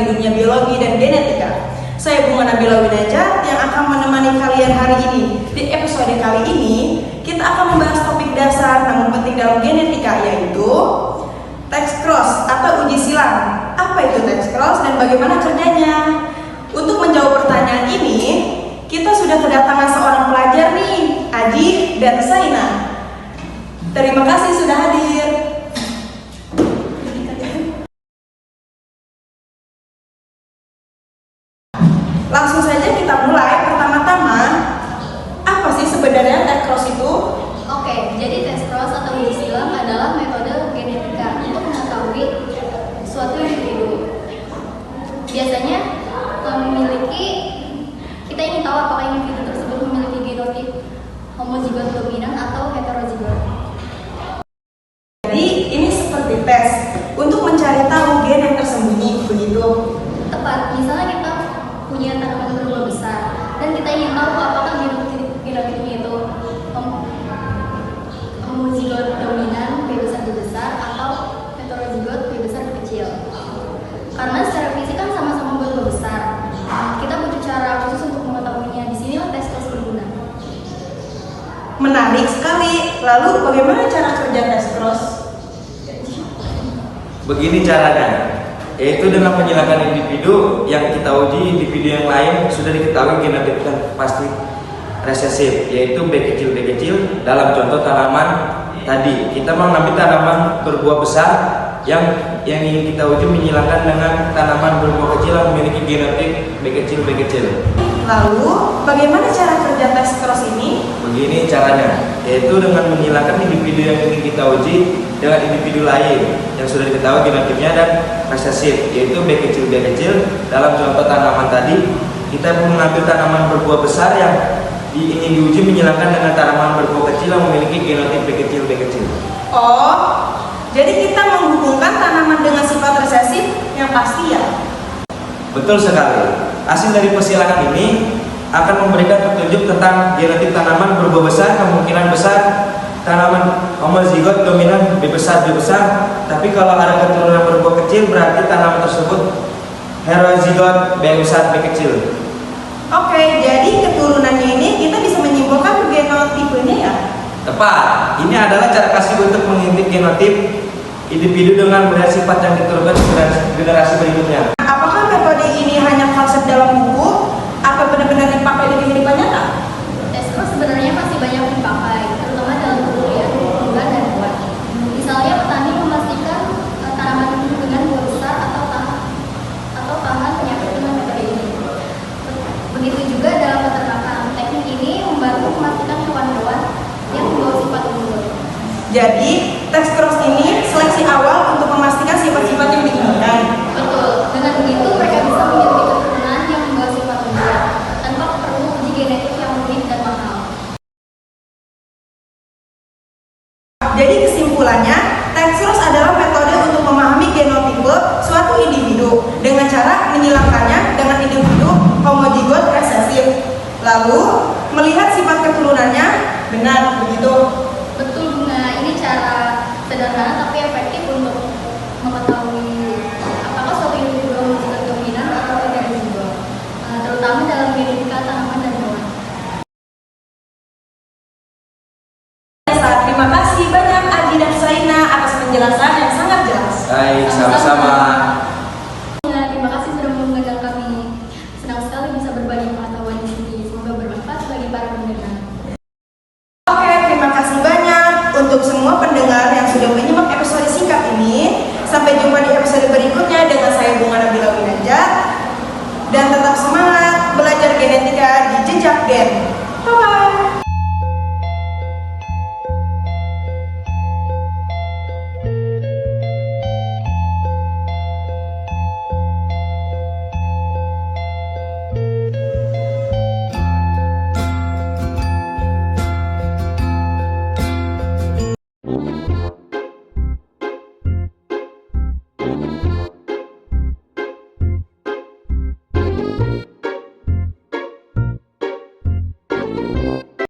di dunia biologi dan genetika. Saya Bunga Nabila Winaja yang akan menemani kalian hari ini. Di episode kali ini, kita akan membahas topik dasar namun penting dalam genetika, yaitu test cross atau uji silang. Apa itu test cross dan bagaimana kerjanya? Untuk menjawab pertanyaan ini, kita sudah kedatangan seorang pelajar nih, Aji dan Saina. Terima kasih sudah hadir. Langsung saja kita mulai. Pertama-tama, apa sih sebenarnya test cross itu? Oke, jadi test cross atau uji silang adalah metode genetika untuk mengetahui suatu individu. Biasanya kita ingin tahu apakah individu tersebut memiliki genotip homozigot dominan atau heterozigot. Jadi ini seperti tes untuk mencari tahu gen yang tersembunyi, begitu? Tepat, misalnya kita punya tanaman berbuah besar dan kita ingin tahu apakah genotipnya itu homozigot dominan B besar B besar atau heterozigot B besar B kecil. Karena secara fisik kan sama-sama berbuah besar, kita butuh cara khusus untuk mengetahuinya. Di sinilah tes cross berguna. Menarik sekali. Lalu bagaimana cara kerja test cross? Begini caranya, yaitu dengan menyilangkan individu yang kita uji, individu yang lain sudah diketahui genotipnya pasti resesif, yaitu B kecil dalam contoh tanaman tadi. Kita mengambil tanaman berbuah besar yang ingin kita uji menyilangkan dengan tanaman berbuah kecil yang memiliki genotip B kecil. Lalu bagaimana cara kerja test cross ini? Begini caranya, yaitu dengan menyilangkan individu yang ingin kita uji dengan individu lain yang sudah diketahui genotipnya dan resesif, yaitu B kecil dalam contoh tanaman tadi. Kita mengambil tanaman berbuah besar yang ingin diuji menyilangkan dengan tanaman berbuah kecil yang memiliki genotip B kecil. Oh, jadi kita menghubungkan tanaman dengan sifat resesif yang pasti ya? Betul sekali. Hasil dari persilangan ini akan memberikan petunjuk tentang genotip tanaman berbuah besar, kemungkinan besar tanaman homozigot dominan B besar. Tapi kalau ada keturunan berbuah kecil, berarti tanaman tersebut heterozigot B besar B kecil. Oke, jadi keturunannya ini kita bisa menyimpulkan genotipenya ya? Tepat. Ini adalah cara kasih untuk mengintip genotip individu dengan melihat sifat yang diturunkan generasi berikutnya. Apakah metode ini hanya konsep dalam buku atau benar-benar dipakai di kehidupan nyata? Test cross sebenarnya masih banyak dipakai, terutama dalam pemulihan buah dan buah. Misalnya petani memastikan tanaman itu dengan buah besar atau tahan penyakit dengan metode ini. Begitu juga dalam peternakan, teknik ini membantu memastikan hewan-hewan yang membawa sifat unggul. Jadi, test cross ini seleksi awal untuk memastikan sifat-sifat yang diinginkan. Betul, dengan begitu mereka bisa memiliki keturunan yang membawa sifat unggul tanpa perlu uji genetik yang rumit dan mahal. Jadi kesimpulannya, test cross adalah metode untuk memahami genotipe suatu individu dengan cara menyilangkannya dengan individu homozigot resesif. Lalu melihat sifat keturunannya benar, begitu.